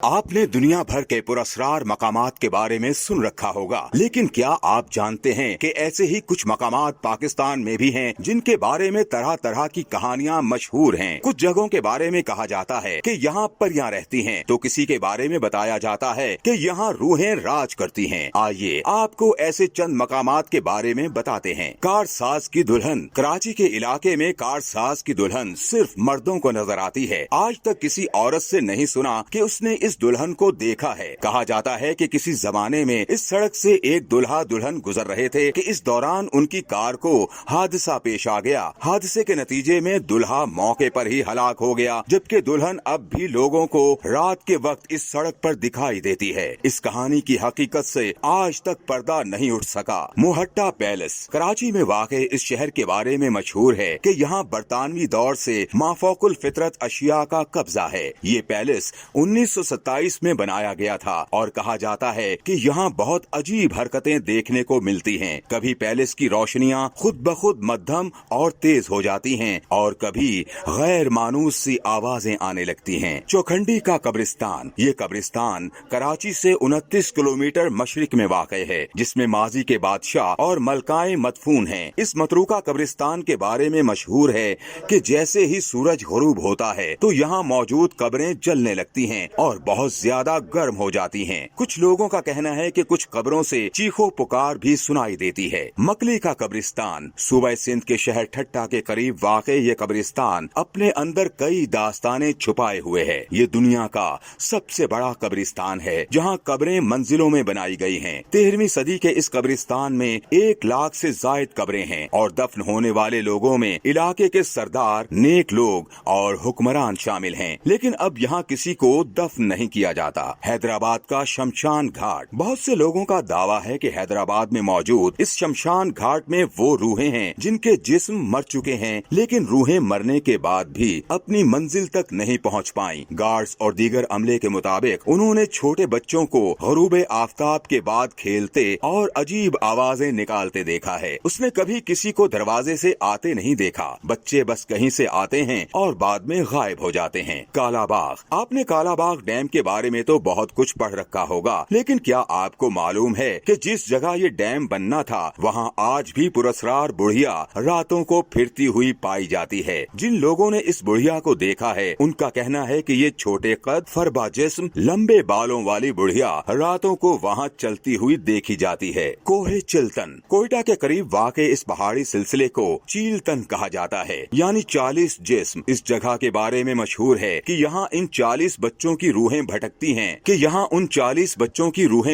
आपने दुनिया भर के पुरस्कार मकामात के बारे में सुन रखा होगा, लेकिन क्या आप जानते हैं कि ऐसे ही कुछ मकामात पाकिस्तान में भी हैं जिनके बारे में तरह तरह की कहानियां मशहूर हैं। कुछ जगहों के बारे में कहा जाता है कि यहाँ परियां रहती हैं, तो किसी के बारे में बताया जाता है कि यहाँ रूहें राज करती हैं। आइए आपको ऐसे चंद मकामात के बारे में बताते हैं। कारसाज की दुल्हन। कराची के इलाके में कारसाज की दुल्हन सिर्फ मर्दों को नजर आती है। आज तक किसी औरत से नहीं सुना कि उसने इस दुल्हन को देखा है। कहा जाता है कि किसी जमाने में इस सड़क से एक दुल्हा दुल्हन गुजर रहे थे कि इस दौरान उनकी कार को हादसा पेश आ गया। हादसे के नतीजे में दुल्हा मौके पर ही हलाक हो गया, जबकि दुल्हन अब भी लोगों को रात के वक्त इस सड़क पर दिखाई देती है। इस कहानी की हकीकत से आज तक पर्दा नहीं उठ सका। मुहट्टा पैलेस। कराची में वाक़े इस शहर के बारे में मशहूर है कि यहाँ बरतानवी दौर से माफौकुल फितरत अशिया का कब्जा है। ये पैलेस 1927 में बनाया गया था और कहा जाता है कि यहाँ बहुत अजीब हरकतें देखने को मिलती हैं। कभी पैलेस की रोशनियाँ खुद ब खुद मध्यम और तेज हो जाती हैं और कभी गैर मानूस सी आवाजें आने लगती हैं। चौखंडी का कब्रिस्तान। ये कब्रिस्तान कराची से 29 किलोमीटर मशरिक में वाक़े है, जिसमें माजी के बादशाह और मलकाएं मदफून हैं। इस मतरूका कब्रिस्तान के बारे में मशहूर है कि जैसे ही सूरज गुरूब होता है तो यहाँ मौजूद कब्रें जलने लगती हैं और बहुत ज्यादा गर्म हो जाती हैं। कुछ लोगों का कहना है कि कुछ कब्रों से चीखो पुकार भी सुनाई देती है। मकली का कब्रिस्तान। सूबे सिंध के शहर ठट्टा के करीब वाक़े ये कब्रिस्तान अपने अंदर कई दास्तानें छुपाए हुए है। ये दुनिया का सबसे बड़ा कब्रिस्तान है, जहाँ कब्रें मंजिलों में बनाई गई हैं। 13वीं सदी के इस कब्रिस्तान में 1 लाख से जायद कब्रें हैं और दफन होने वाले लोगों में इलाके के सरदार, नेक लोग और हुक्मरान शामिल हैं। लेकिन अब यहाँ किसी को दफन नहीं किया जाता। हैदराबाद का शमशान घाट। बहुत से लोगों का दावा है कि हैदराबाद में मौजूद इस शमशान घाट में वो रूहें हैं जिनके जिस्म मर चुके हैं, लेकिन रूहें मरने के बाद भी अपनी मंजिल तक नहीं पहुँच पाई। गार्ड्स और दीगर अमले के मुताबिक उन्होंने छोटे बच्चों को गरूबे आफताब के बाद खेलते और अजीब आवाजें निकालते देखा है। उसने कभी किसी को दरवाजे से आते नहीं देखा। बच्चे बस कहीं से आते हैं और बाद में गायब हो जाते हैं। काला बाग। आपने काला बाग डैम के बारे में तो बहुत कुछ पढ़ रखा होगा, लेकिन क्या आपको मालूम है कि जिस जगह ये डैम बनना था वहाँ आज भी पुरस्कार बुढ़िया रातों को फिरती हुई पाई जाती है। जिन लोगों ने इस बुढ़िया को देखा है उनका कहना है कि ये छोटे कद, फरबा जिस्म, लंबे बालों वाली बुढ़िया रातों को वहाँ चलती हुई देखी जाती है। कोहे चिल्तन। कोयटा के करीब वाक़े इस पहाड़ी सिलसिले को चीलतन कहा जाता है, यानी 40 जिस्म। इस जगह के बारे में मशहूर है कि यहाँ इन 40 बच्चों की रूहें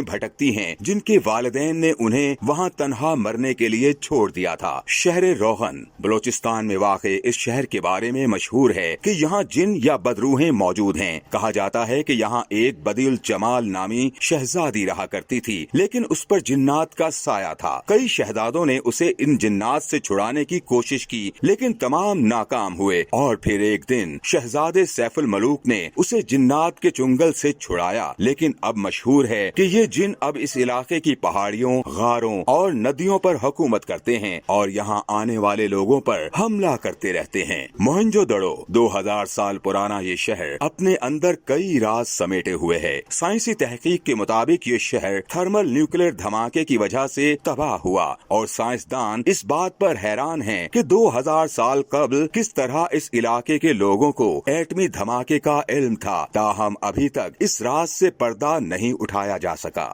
भटकती हैं जिनके वालिदैन ने उन्हें वहाँ तन्हा मरने के लिए छोड़ दिया था। शहर रोगन। बलोचिस्तान में वाक़े इस शहर के बारे में मशहूर है कि यहाँ जिन या बदरूहें मौजूद हैं। कहा जाता है कि यहाँ एक बदिल जमाल नामी शहजादी रहा करती थी, लेकिन उस पर जिन्नात का साया था। कई शहजादों ने उसे इन जिन्नात से छुड़ाने की कोशिश की, लेकिन तमाम नाकाम हुए और फिर एक दिन शहजादे सैफुल मलूक ने उसे जिन्नात के चुंगल से छुड़ाया। लेकिन अब मशहूर है कि ये जिन अब इस इलाके की पहाड़ियों, गारों और नदियों पर हुकूमत करते हैं और यहाँ आने वाले लोगों पर हमला करते रहते हैं। मोहनजोदड़ो। 2000 साल पुराना ये शहर अपने अंदर कई राज समेटे हुए है। साइंसी तहकीक के मुताबिक ये शहर थर्मल न्यूक्लियर धमाके की वजह से तबाह हुआ और साइंसदान इस बात पर हैरान हैं कि 2000 साल कबल किस तरह इस इलाके के लोगों को एटमी धमाके का इल्म था। ताहम अभी तक इस राज से पर्दा नहीं उठाया जा सका।